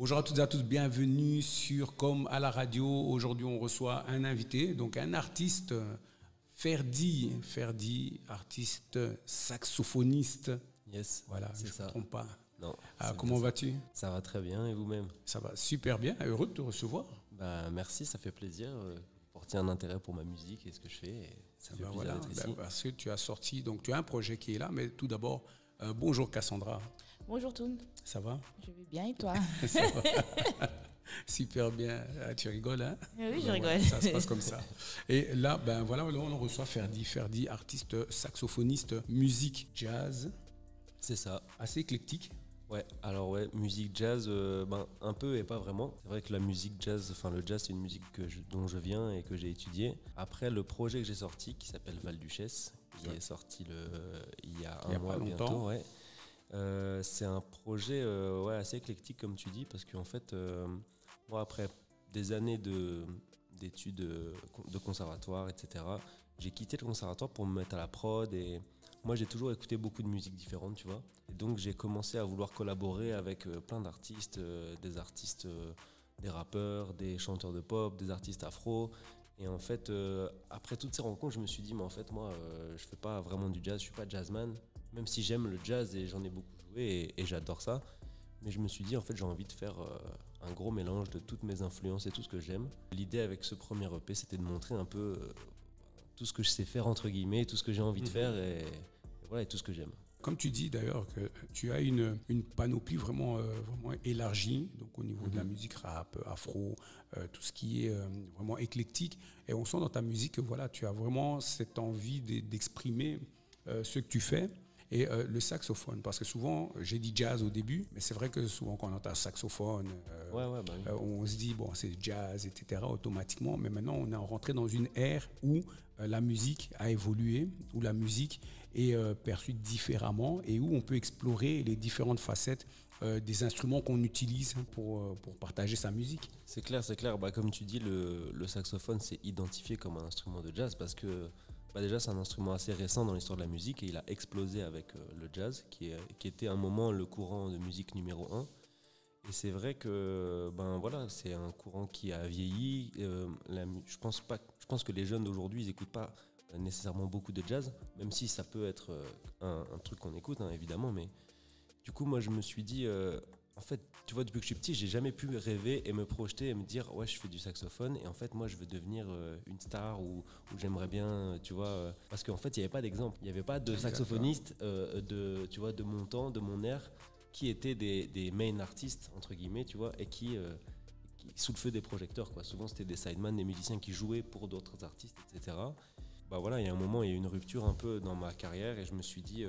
Bonjour à toutes et à tous, bienvenue sur Comme à la radio. Aujourd'hui, on reçoit un invité, donc un artiste, Ferdi, artiste saxophoniste. Yes, voilà, je ne me trompe pas. Non. Comment vas-tu? Ça va très bien, et vous-même? Ça va super bien, heureux de te recevoir. Merci, ça fait plaisir. Porter un intérêt pour ma musique et ce que je fais. Et ça fait plaisir d'être ici. Parce que tu as sorti, donc tu as un projet qui est là, mais tout d'abord, bonjour Cassandra. Bonjour Toun. Ça va? Je vais bien et toi? Ça va. Super bien. Tu rigoles, hein? Oui, je rigole. Ça se passe comme ça. Et là, là, on reçoit Ferdi, artiste saxophoniste, musique jazz. C'est ça. Assez éclectique. Ouais, alors musique jazz, un peu et pas vraiment. C'est vrai que la musique jazz, le jazz, c'est une musique dont je viens et que j'ai étudiée. Après, le projet que j'ai sorti, qui s'appelle Val-Duchesse, qui est sorti il y a un mois bientôt. Ouais. C'est un projet assez éclectique, comme tu dis, parce qu'en fait, moi, après des années d'études de conservatoire, etc., j'ai quitté le conservatoire pour me mettre à la prod et moi, j'ai toujours écouté beaucoup de musiques différentes, tu vois. Et donc, j'ai commencé à vouloir collaborer avec plein d'artistes, des rappeurs, des chanteurs de pop, des artistes afro. Et en fait, après toutes ces rencontres, je me suis dit, mais en fait, moi, je fais pas vraiment du jazz, je suis pas jazzman. Même si j'aime le jazz et j'en ai beaucoup joué et j'adore ça. Mais je me suis dit, en fait, j'ai envie de faire un gros mélange de toutes mes influences et tout ce que j'aime. L'idée avec ce premier EP, c'était de montrer un peu tout ce que je sais faire, entre guillemets, tout ce que j'ai envie de faire et tout ce que j'aime. Comme tu dis d'ailleurs que tu as une panoplie vraiment élargie, donc au niveau de la musique rap, afro, tout ce qui est vraiment éclectique. Et on sent dans ta musique que voilà, tu as vraiment cette envie d'exprimer ce que tu fais. Et le saxophone, parce que souvent, j'ai dit jazz au début, mais c'est vrai que souvent quand on entend saxophone, on se dit, bon, c'est jazz, etc., automatiquement. Mais maintenant, on est rentré dans une ère où la musique a évolué, où la musique est perçue différemment et où on peut explorer les différentes facettes des instruments qu'on utilise pour partager sa musique. C'est clair. Comme tu dis, le saxophone, c'est identifié comme un instrument de jazz parce que déjà, c'est un instrument assez récent dans l'histoire de la musique et il a explosé avec le jazz, qui était à un moment le courant de musique numéro 1. Et c'est vrai que c'est un courant qui a vieilli. Je pense que les jeunes d'aujourd'hui, ils n'écoutent pas nécessairement beaucoup de jazz, même si ça peut être un truc qu'on écoute, évidemment. Mais du coup, moi, je me suis dit... En fait, tu vois, depuis que je suis petit, j'ai jamais pu rêver et me projeter et me dire ouais, je fais du saxophone et en fait, moi, je veux devenir une star ou j'aimerais bien, tu vois, parce qu'en fait, il n'y avait pas d'exemple, il n'y avait pas de saxophoniste de mon temps, de mon ère, qui étaient des main artistes entre guillemets, tu vois, et qui sous le feu des projecteurs, quoi. Souvent, c'était des sideman, des musiciens qui jouaient pour d'autres artistes, etc. Il y a un moment, il y a eu une rupture un peu dans ma carrière et je me suis dit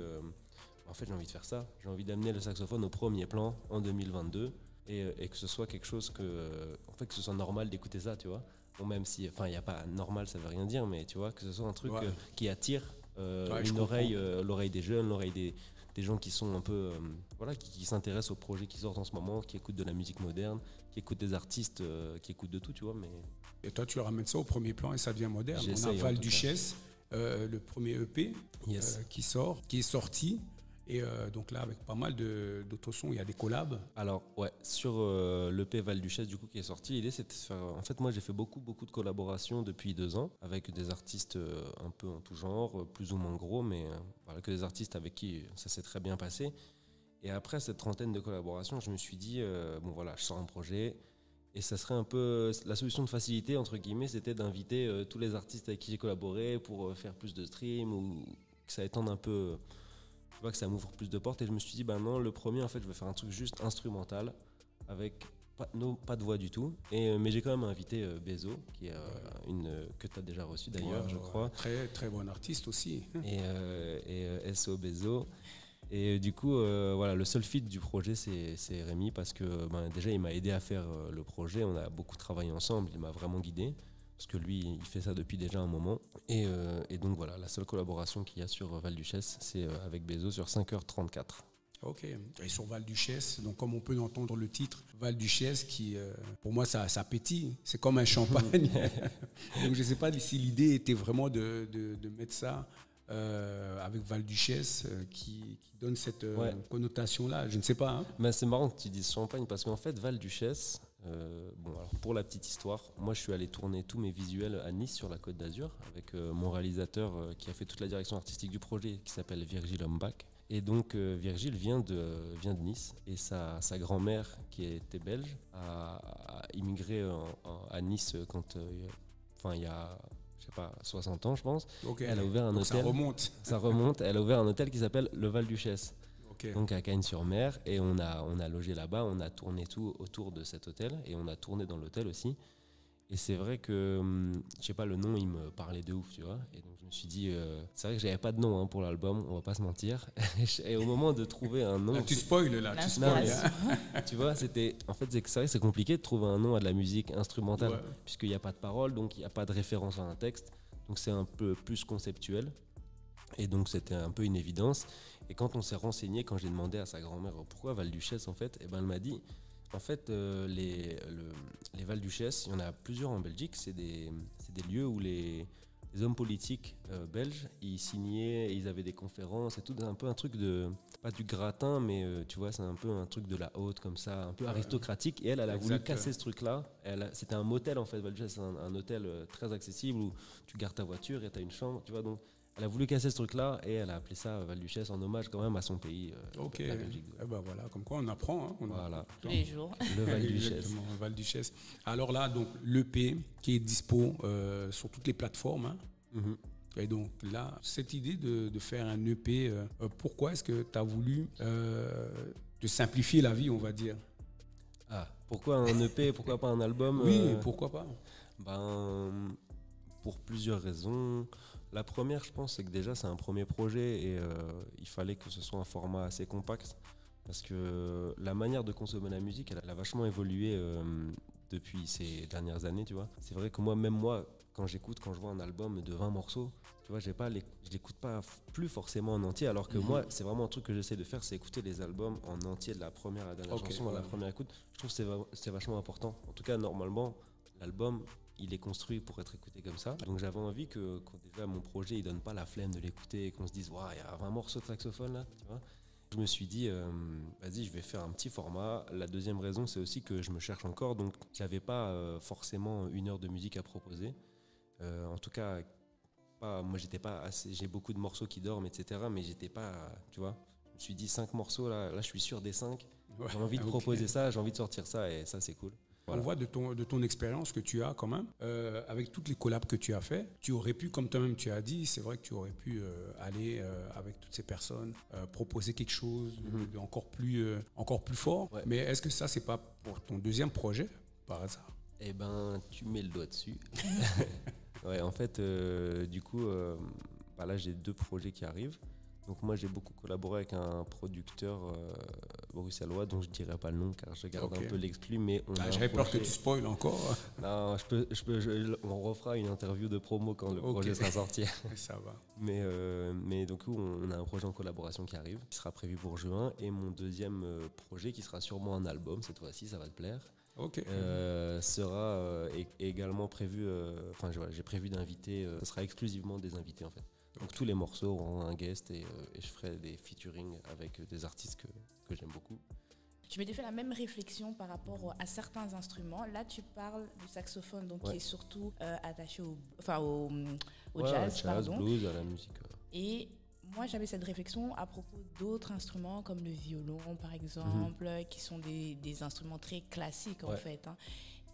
en fait, j'ai envie de faire ça. J'ai envie d'amener le saxophone au premier plan en 2022 et que ce soit quelque chose que ce soit normal d'écouter ça, tu vois. Bon, même si, il n'y a pas normal, ça veut rien dire, mais tu vois, que ce soit un truc qui attire l'oreille des jeunes, l'oreille des gens qui sont un peu, qui s'intéressent aux projets qui sortent en ce moment, qui écoutent de la musique moderne, qui écoutent des artistes, qui écoutent de tout, tu vois. Mais... Et toi, tu ramènes ça au premier plan et ça devient moderne. On a Val-Duchesse, le premier EP qui est sorti. Et donc là, avec pas mal d'autres sons, il y a des collabs. Alors, sur l'EP Val-Duchesse, du coup, qui est sorti, l'idée, c'était de faire... En fait, moi, j'ai fait beaucoup de collaborations depuis 2 ans, avec des artistes un peu en tout genre, plus ou moins gros, mais que des artistes avec qui ça s'est très bien passé. Et après cette trentaine de collaborations, je me suis dit, je sors un projet, et ça serait un peu... La solution de facilité, entre guillemets, c'était d'inviter tous les artistes avec qui j'ai collaboré pour faire plus de streams, ou que ça étende un peu... que ça m'ouvre plus de portes et je me suis dit non, le premier en fait je vais faire un truc juste instrumental avec pas de voix du tout mais j'ai quand même invité Bezo qui est que tu as déjà reçu d'ailleurs, je crois. Très très bon artiste aussi. Et SO Bezo et du coup le seul feat du projet c'est Rémi parce que déjà il m'a aidé à faire le projet, on a beaucoup travaillé ensemble, il m'a vraiment guidé. Parce que lui, il fait ça depuis déjà un moment. Et donc voilà, la seule collaboration qu'il y a sur Val-Duchesse, c'est avec Bezo sur 5h34. Ok, et sur Val-Duchesse, donc comme on peut entendre le titre, Val-Duchesse qui, pour moi, ça pétille, c'est comme un champagne. Donc je ne sais pas si l'idée était vraiment de mettre ça avec Val-Duchesse qui donne cette Ouais. connotation-là. Je ne sais pas. Hein. Mais c'est marrant que tu dises Champagne parce qu'en fait, Val-Duchesse, bon, alors pour la petite histoire, moi je suis allé tourner tous mes visuels à Nice sur la Côte d'Azur avec mon réalisateur qui a fait toute la direction artistique du projet qui s'appelle Virgile Hombach. Et donc Virgile vient de Nice et sa grand-mère qui était belge a immigré à Nice quand il y a je sais pas 60 ans je pense. Ok. Elle a ouvert un Donc hôtel. ça remonte. Ça remonte. Elle a ouvert un hôtel qui s'appelle le Val-Duchesse. Ok. Donc à Cagnes-sur-Mer, et on a logé là-bas, on a tourné tout autour de cet hôtel, et on a tourné dans l'hôtel aussi. Et c'est vrai que, je sais pas, le nom, il me parlait de ouf, tu vois. Et donc je me suis dit, c'est vrai que j'avais pas de nom pour l'album, on va pas se mentir. Et au moment de trouver un nom... Là, tu spoil, là. Tu spoil. L'inspiration. Tu vois, c'est vrai que c'est compliqué de trouver un nom à de la musique instrumentale, Ouais. puisqu'il n'y a pas de paroles, donc il n'y a pas de référence à un texte. Donc c'est un peu plus conceptuel. Et donc c'était un peu une évidence. Et quand on s'est renseigné, quand j'ai demandé à sa grand-mère pourquoi Val-Duchesse en fait, et ben elle m'a dit en fait les Val-Duchesse, il y en a plusieurs en Belgique, c'est des lieux où les hommes politiques belges, ils signaient, ils avaient des conférences et tout, un peu un truc de, pas du gratin, mais tu vois, c'est un peu un truc de la haute comme ça, un peu aristocratique. Et elle a voulu Exact. casser ce truc-là. C'était un motel en fait, Val-Duchesse, c'est un hôtel très accessible où tu gardes ta voiture et tu as une chambre, tu vois, donc elle a voulu casser ce truc-là et elle a appelé ça Val-Duchesse en hommage quand même à son pays, Ok. la Belgique. Eh ben voilà, comme quoi on apprend. Hein. Voilà, Tous les jours. le Val-Duchesse. Exactement, Val-Duchesse. Alors là, donc l'EP qui est dispo sur toutes les plateformes. Hein. Mhm. Et donc là, cette idée de faire un EP, pourquoi est-ce que tu as voulu te simplifier la vie, on va dire? Ah, pourquoi un EP, pourquoi pas un album? Oui, pourquoi pas? Ben, pour plusieurs raisons. La première, je pense, c'est que déjà, c'est un premier projet et il fallait que ce soit un format assez compact parce que la manière de consommer la musique, elle a vachement évolué depuis ces dernières années, tu vois. C'est vrai que même moi, quand je vois un album de 20 morceaux, tu vois, je l'écoute pas plus forcément en entier, alors que moi, c'est vraiment un truc que j'essaie de faire, c'est écouter les albums en entier de la première à la dernière chanson, à la première écoute. Je trouve que c'est vachement important. En tout cas, normalement, l'album, il est construit pour être écouté comme ça. Donc j'avais envie que déjà mon projet il donne pas la flemme de l'écouter et qu'on se dise waouh, il y a 20 morceaux de saxophone là, tu vois. Je me suis dit vas-y, je vais faire un petit format. La deuxième raison, c'est aussi que je me cherche encore, donc j'avais pas forcément 1 heure de musique à proposer. En tout cas, moi j'étais pas assez, j'ai beaucoup de morceaux qui dorment, etc. Mais j'étais pas, tu vois. Je me suis dit 5 morceaux là, je suis sûr des 5. Ouais, J'ai envie de proposer ça, j'ai envie de sortir ça et ça c'est cool. Voilà. On voit de ton expérience que tu as quand même, avec toutes les collabs que tu as fait, tu aurais pu, comme toi-même tu as dit, c'est vrai que tu aurais pu aller avec toutes ces personnes, proposer quelque chose d'encore plus fort. Ouais. Mais est-ce que ça, c'est pas pour ton deuxième projet, par hasard? Eh ben, tu mets le doigt dessus. Ouais, en fait, du coup, là, j'ai 2 projets qui arrivent. Donc moi, j'ai beaucoup collaboré avec un producteur bruxellois dont je ne dirai pas le nom car je garde un peu l'exclu, mais on a j'avais peur que tu spoiles encore. Non, on refera une interview de promo quand le projet sera sorti. Ça va. Mais du coup, on a un projet en collaboration qui arrive, qui sera prévu pour juin, et mon deuxième projet, qui sera sûrement un album cette fois-ci, ça va te plaire. Ok. Sera également prévu. J'ai prévu d'inviter. Ce sera exclusivement des invités en fait. Donc tous les morceaux auront un guest et je ferai des featuring avec des artistes que j'aime beaucoup. Je m'étais fait la même réflexion par rapport à certains instruments. Là, tu parles du saxophone, donc qui est surtout attaché au jazz, pardon. Blues, à la musique. Et moi, j'avais cette réflexion à propos d'autres instruments comme le violon, par exemple, qui sont des instruments très classiques en fait. Hein.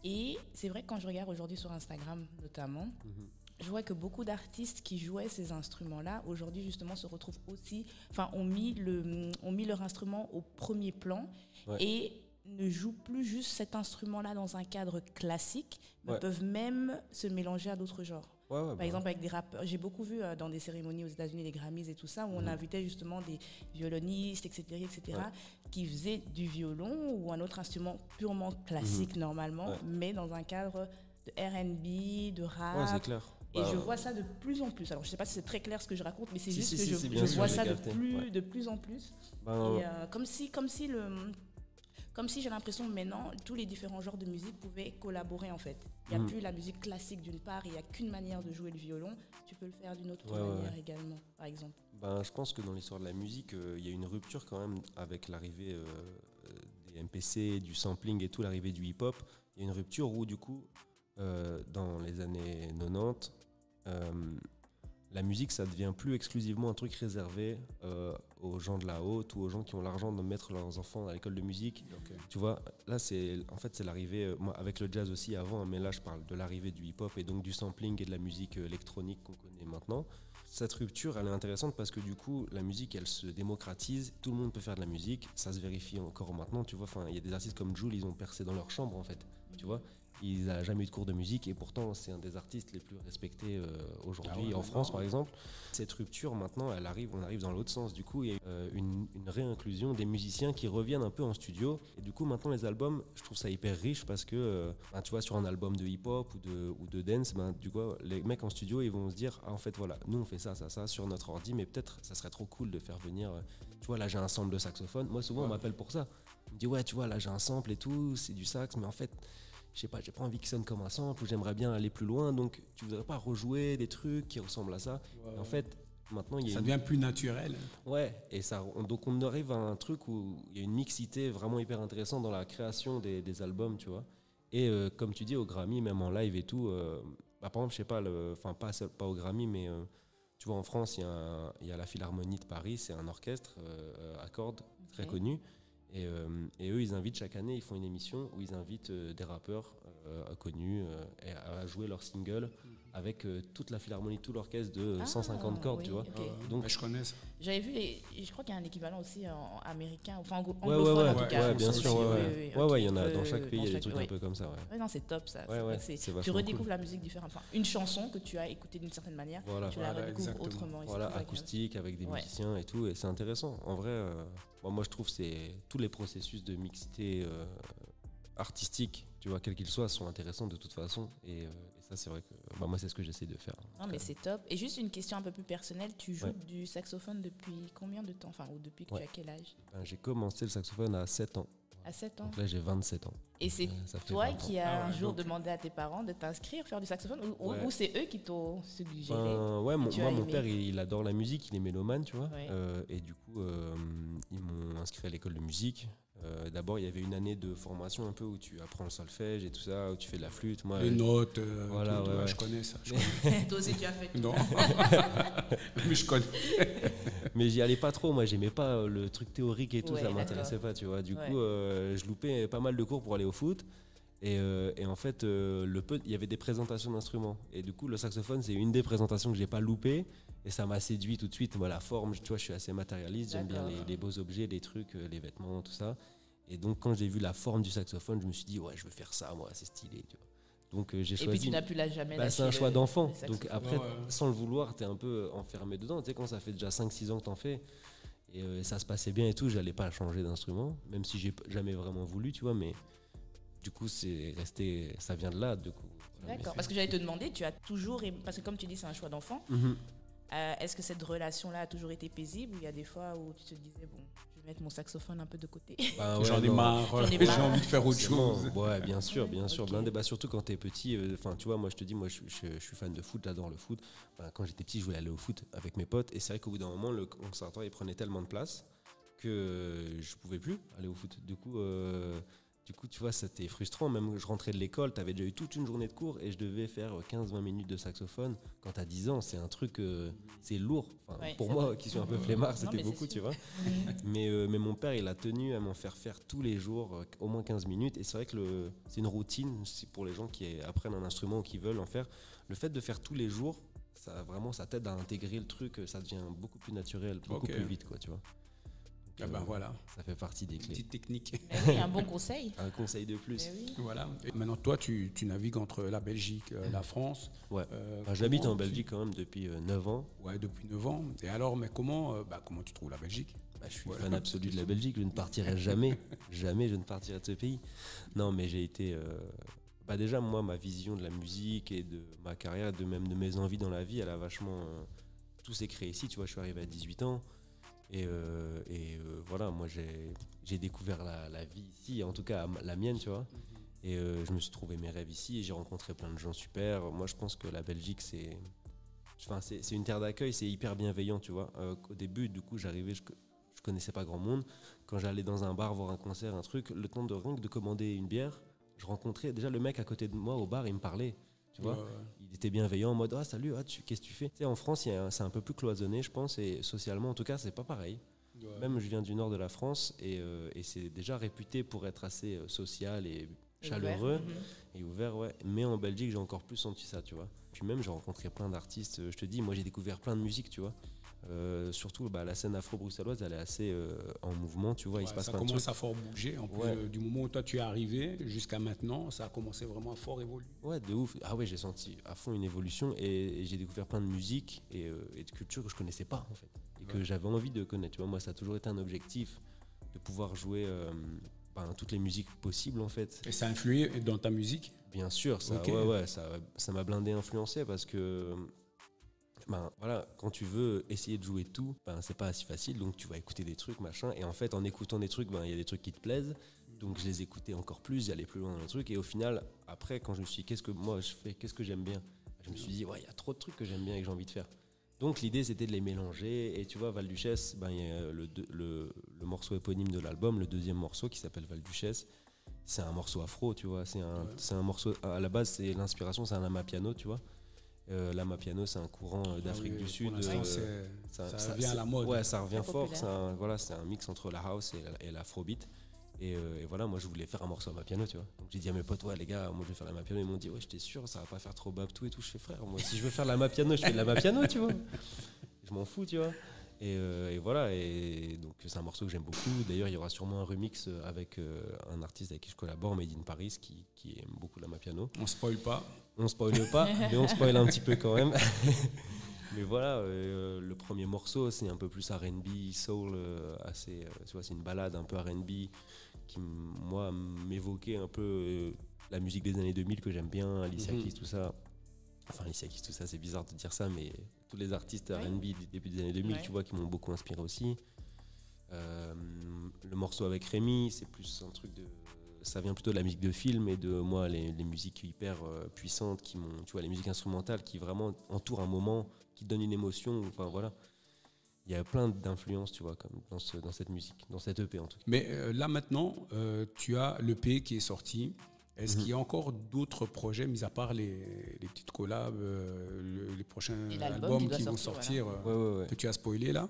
Et c'est vrai que quand je regarde aujourd'hui sur Instagram notamment, je vois que beaucoup d'artistes qui jouaient ces instruments-là, aujourd'hui justement se retrouvent aussi, ont mis leur instrument au premier plan et ne jouent plus juste cet instrument-là dans un cadre classique, mais peuvent même se mélanger à d'autres genres. Par exemple, avec des rappeurs, j'ai beaucoup vu dans des cérémonies aux États-Unis, les Grammys et tout ça, où on invitait justement des violonistes, etc., qui faisaient du violon ou un autre instrument purement classique normalement, mais dans un cadre de R&B, de rap. Ouais, c'est clair. Et je vois ça de plus en plus. Alors, je ne sais pas si c'est très clair ce que je raconte, mais c'est juste que je bien sûr, vois ça capté. de plus en plus. Et, comme si comme si j'ai l'impression que maintenant, tous les différents genres de musique pouvaient collaborer en fait. Il n'y a plus la musique classique d'une part, il n'y a qu'une manière de jouer le violon. Tu peux le faire d'une autre manière également, par exemple. Ben, je pense que dans l'histoire de la musique, il y a une rupture quand même avec l'arrivée des MPC, du sampling et tout, l'arrivée du hip-hop. Il y a une rupture où, du coup, dans les années 90, la musique, ça devient plus exclusivement un truc réservé aux gens de la haute ou aux gens qui ont l'argent de mettre leurs enfants à l'école de musique. Okay. Tu vois, là, c'est l'arrivée, moi, avec le jazz aussi avant, mais là, je parle de l'arrivée du hip-hop et donc du sampling et de la musique électronique qu'on connaît maintenant. Cette rupture, elle est intéressante parce que du coup, la musique, elle se démocratise, tout le monde peut faire de la musique, ça se vérifie encore maintenant, tu vois. Enfin, il y a des artistes comme Jul, ils ont percé dans leur chambre, en fait, tu vois. Il n'a jamais eu de cours de musique et pourtant c'est un des artistes les plus respectés aujourd'hui en France par exemple. Cette rupture maintenant, on arrive dans l'autre sens. Du coup, il y a une réinclusion des musiciens qui reviennent un peu en studio. Et du coup, maintenant les albums, je trouve ça hyper riche parce que tu vois, sur un album de hip-hop ou de dance, du coup, les mecs en studio, ils vont se dire en fait voilà, nous on fait ça sur notre ordi, mais peut-être ça serait trop cool de faire venir, tu vois, là j'ai un sample de saxophone. Moi souvent on m'appelle pour ça. On me dit ouais, tu vois, là j'ai un sample et tout, c'est du sax, mais en fait je sais pas, j'ai pas envie qu'il sonne comme un sample ou j'aimerais bien aller plus loin, donc tu voudrais pas rejouer des trucs qui ressemblent à ça. En fait, maintenant il y a ça devient plus naturel. Ouais, et donc on arrive à un truc où il y a une mixité vraiment hyper intéressante dans la création des albums, tu vois. Et comme tu dis, au Grammy, même en live et tout, par exemple, je sais pas, pas au Grammy, mais tu vois, en France, il y a la Philharmonie de Paris, c'est un orchestre à cordes très connu. Et eux, ils invitent chaque année, ils font une émission où ils invitent des rappeurs connus à jouer leur single avec toute la philharmonie, tout l'orchestre de 150 cordes, tu vois. Okay. Donc, je connais ça. J'avais vu, je crois qu'il y a un équivalent aussi en américain, enfin anglophone en tout cas. Ouais, bien sûr. Ouais, il y en a dans chaque pays, il y a des trucs un peu comme ça. Ouais, non, c'est top ça. Tu redécouvres cool. La musique différente. Enfin, une chanson que tu as écoutée d'une certaine manière, tu la redécouvres autrement. Voilà, acoustique avec des musiciens et tout, et c'est intéressant. En vrai, moi je trouve que tous les processus de mixité artistique, tu vois, quels qu'ils soient, sont intéressants de toute façon. Et ça, c'est vrai que moi, c'est ce que j'essaie de faire. Non, mais c'est top. Et juste une question un peu plus personnelle, tu joues du saxophone depuis combien de temps? Enfin, ou depuis que tu as quel âge? J'ai commencé le saxophone à 7 ans. À 7 ans. Donc là, j'ai 27 ans. Et c'est toi qui as un jour demandé à tes parents de t'inscrire, faire du saxophone, ou c'est eux qui t'ont suggéré? Mon père, il adore la musique, il est mélomane, tu vois. Et du coup, ils m'ont inscrit à l'école de musique. D'abord, il y avait une année de formation un peu où tu apprends le solfège et tout ça, où tu fais de la flûte. Moi, les notes, voilà, je connais ça. Toi aussi, tu as fait. Non, mais je connais. Mais j'y allais pas trop, moi, j'aimais pas le truc théorique et tout, ça m'intéressait pas, tu vois. Du coup, je loupais pas mal de cours pour aller au foot. Et en fait, il y avait des présentations d'instruments. Et du coup, le saxophone, c'est une des présentations que j'ai pas loupées. Et ça m'a séduit tout de suite. Moi, la forme, tu vois, je suis assez matérialiste. J'aime bien les beaux objets, les trucs, les vêtements, tout ça. Et donc, quand j'ai vu la forme du saxophone, je me suis dit, ouais, je veux faire ça, moi, c'est stylé, tu vois. Donc, j'ai choisi. Et puis, tu n'as plus jamais lâché. C'est un choix d'enfant. Donc, après, sans le vouloir, t'es un peu enfermé dedans. Tu sais, quand ça fait déjà 5-6 ans que t'en fais, et ça se passait bien et tout, j'allais pas changer d'instrument, même si j'ai jamais vraiment voulu, tu vois, mais du coup, c'est resté, ça vient de là, du coup. Voilà, d'accord, parce que j'allais te demander, tu as toujours, parce que comme tu dis, c'est un choix d'enfant, est-ce que cette relation-là a toujours été paisible, ou il y a des fois où tu te disais, bon, je vais mettre mon saxophone un peu de côté? J'en ai marre, j'ai envie de faire autre chose. Ouais, bien sûr, okay. Surtout quand t'es petit, tu vois, moi je te dis, moi je suis fan de foot, j'adore le foot. Quand j'étais petit, je voulais aller au foot avec mes potes, et c'est vrai qu'au bout d'un moment, le conservatoire, il prenait tellement de place que je pouvais plus aller au foot. Du coup, tu vois, c'était frustrant. Même je rentrais de l'école, tu avais déjà eu toute une journée de cours et je devais faire 15-20 minutes de saxophone. Quand tu as 10 ans, c'est un truc, c'est lourd. Pour moi, qui suis un peu flemmard, c'était beaucoup, tu vois. Mais mon père, il a tenu à m'en faire tout les jours, au moins 15 minutes. Et c'est vrai que c'est une routine pour les gens qui apprennent un instrument ou qui veulent en faire. Le fait de faire tous les jours, ça t'aide à intégrer le truc. Ça devient beaucoup plus naturel, beaucoup plus vite, quoi, tu vois. Voilà. Ça fait partie des clés. Petite technique. Oui, un bon conseil. Un conseil de plus. Oui. Voilà. Et maintenant, toi, tu navigues entre la Belgique, la France. Ouais. J'habite en Belgique quand même depuis 9 ans. Ouais, depuis 9 ans. Et alors, mais comment tu trouves la Belgique? Je suis fan absolu de la Belgique. Je ne partirai jamais. Jamais je ne partirai de ce pays. Non, mais j'ai été... déjà, moi, ma vision de la musique et de ma carrière, même de mes envies dans la vie, elle a vachement... tout s'est créé ici. Tu vois, je suis arrivé à 18 ans. Voilà, moi j'ai découvert la vie ici, en tout cas la mienne, tu vois. Et je me suis trouvé mes rêves ici et j'ai rencontré plein de gens super. Moi, je pense que la Belgique, c'est une terre d'accueil, c'est hyper bienveillant, tu vois. Au début, du coup, j'arrivais, je connaissais pas grand monde. Quand j'allais dans un bar voir un concert, un truc, le temps de rien que de commander une bière, je rencontrais déjà le mec à côté de moi au bar, il me parlait, tu vois. Il était bienveillant en mode ah salut, qu'est-ce que tu fais. Tu sais, en France, c'est un peu plus cloisonné, je pense, et socialement, en tout cas, c'est pas pareil. Même je viens du nord de la France et c'est déjà réputé pour être assez social et chaleureux et ouvert, ouais. Mais en Belgique, j'ai encore plus senti ça, tu vois. Puis même, j'ai rencontré plein d'artistes. Je te dis, moi, j'ai découvert plein de musique, tu vois. Surtout, la scène afro-bruxelloise, elle est assez en mouvement, tu vois. Il se passe plein de trucs. Ça commence à fort bouger. En plus, du moment où toi, tu es arrivé jusqu'à maintenant, ça a commencé vraiment à fort évoluer. Ouais, de ouf. Ah ouais, j'ai senti à fond une évolution et j'ai découvert plein de musique et de culture que je connaissais pas, en fait. Et que j'avais envie de connaître, tu vois. Moi, ça a toujours été un objectif de pouvoir jouer toutes les musiques possibles, en fait. Et ça a influé dans ta musique? Bien sûr, ça m'a blindé influencé parce que voilà, quand tu veux essayer de jouer tout, c'est pas si facile, donc tu vas écouter des trucs, machin, et en fait, en écoutant des trucs, il y a des trucs qui te plaisent, donc je les écoutais encore plus, j'allais plus loin dans le truc, et au final, après, quand je me suis dit, qu'est-ce que j'aime bien, je me suis dit, il y a trop de trucs que j'aime bien et que j'ai envie de faire. Donc l'idée, c'était de les mélanger, et tu vois, Val-Duchesse, il y a le morceau éponyme de l'album, le deuxième morceau qui s'appelle Val-Duchesse, c'est un morceau afro, tu vois, c'est un morceau, à la base, c'est l'inspiration, c'est un amapiano, tu vois. L'amapiano, c'est un courant d'Afrique du Sud. Ça revient à la mode. Ouais, ça revient fort. C'est un mix entre la house et l'afrobeat. Et voilà, moi, je voulais faire un morceau amapiano, tu vois. Donc j'ai dit à mes potes, les gars, moi, je vais faire l'amapiano. Ils m'ont dit, j'étais sûr, ça va pas faire trop babtou et tout. Je fais frère, moi, si je veux faire l'amapiano, je fais de l'amapiano, tu vois. Je m'en fous, tu vois. Et voilà, et donc c'est un morceau que j'aime beaucoup. D'ailleurs, il y aura sûrement un remix avec un artiste avec qui je collabore, Made in Paris, qui aime beaucoup l'amapiano. On spoil pas. On spoile pas, mais on spoil un petit peu quand même. Mais voilà, le premier morceau, c'est un peu plus R&B, soul, assez, tu vois, c'est une balade un peu R&B qui, moi, m'évoquait un peu la musique des années 2000 que j'aime bien, Alicia Keys, tout ça. Enfin, Alicia Keys, tout ça, c'est bizarre de dire ça, mais tous les artistes R&B du début des années 2000, tu vois, qui m'ont beaucoup inspiré aussi. Le morceau avec Rémi, c'est plus un truc de... Ça vient plutôt de la musique de film et de moi, les musiques hyper puissantes, tu vois, les musiques instrumentales qui vraiment entourent un moment, qui donnent une émotion, enfin voilà. Il y a plein d'influences, tu vois, comme dans cette musique, dans cette EP en tout cas. Mais là maintenant, tu as l'EP qui est sorti. Est-ce qu'il y a encore d'autres projets, mis à part les petites collabs, les prochains albums qui vont sortir, que tu as spoilé là,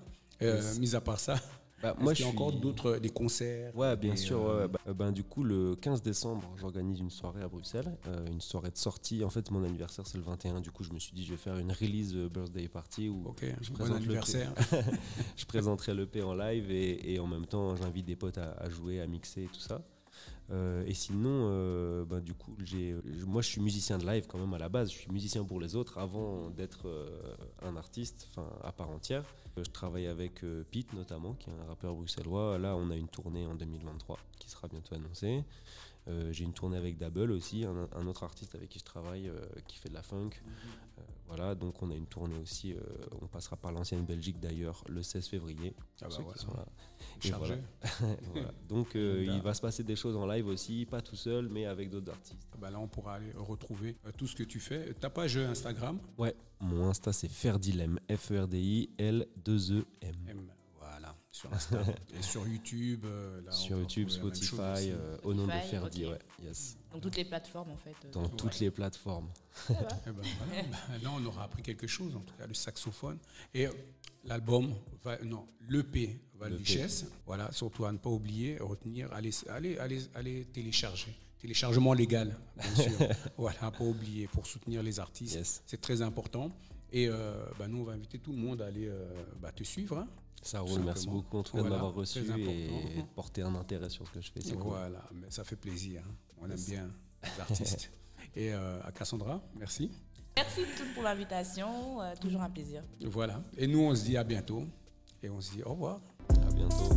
mis à part ça? Est-ce qu'il y a encore des concerts? Ouais, bien sûr. Du coup, le 15 décembre, j'organise une soirée à Bruxelles, une soirée de sortie. En fait, mon anniversaire, c'est le 21. Du coup, je me suis dit, je vais faire une release birthday party où bon anniversaire. Je présenterai l'EP en live et en même temps, j'invite des potes à jouer, à mixer et tout ça. Et sinon, du coup, moi, je suis musicien de live quand même à la base. Je suis musicien pour les autres avant d'être un artiste, à part entière. Je travaille avec Pete notamment, qui est un rappeur bruxellois. Là, on a une tournée en 2023 qui sera bientôt annoncée. J'ai une tournée avec Dabble aussi, un autre artiste avec qui je travaille, qui fait de la funk. Voilà, donc on a une tournée aussi. On passera par l'ancienne Belgique d'ailleurs le 16 février. Qui sont là. Chargé. Voilà. Donc il va se passer des choses en live aussi, pas tout seul, mais avec d'autres artistes. Là, on pourra aller retrouver tout ce que tu fais. Ta page Instagram? Ouais, mon Insta c'est Ferdilem, Ferdilem. Voilà, sur Insta. Et sur YouTube, sur YouTube, Spotify, au nom de Ferdi, okay. Ouais, yes. Donc toutes les plateformes en fait. Dans toutes les plateformes. Là, on aura appris quelque chose, en tout cas, le saxophone. Et l'album, l'EP Val-Duchesse, voilà, surtout à ne pas oublier, retenir, allez télécharger. Téléchargement légal, bien sûr. Voilà, pas oublier, pour soutenir les artistes. Yes. C'est très important. Et nous, on va inviter tout le monde à aller te suivre. Ça roule, merci beaucoup en tout cas de m'avoir reçu et de porter un intérêt sur ce que je fais. Voilà, cool. Mais ça fait plaisir. On aime bien les artistes. Et à Cassandra, merci. Merci pour l'invitation, toujours un plaisir. Voilà, et nous on se dit à bientôt et on se dit au revoir. À bientôt.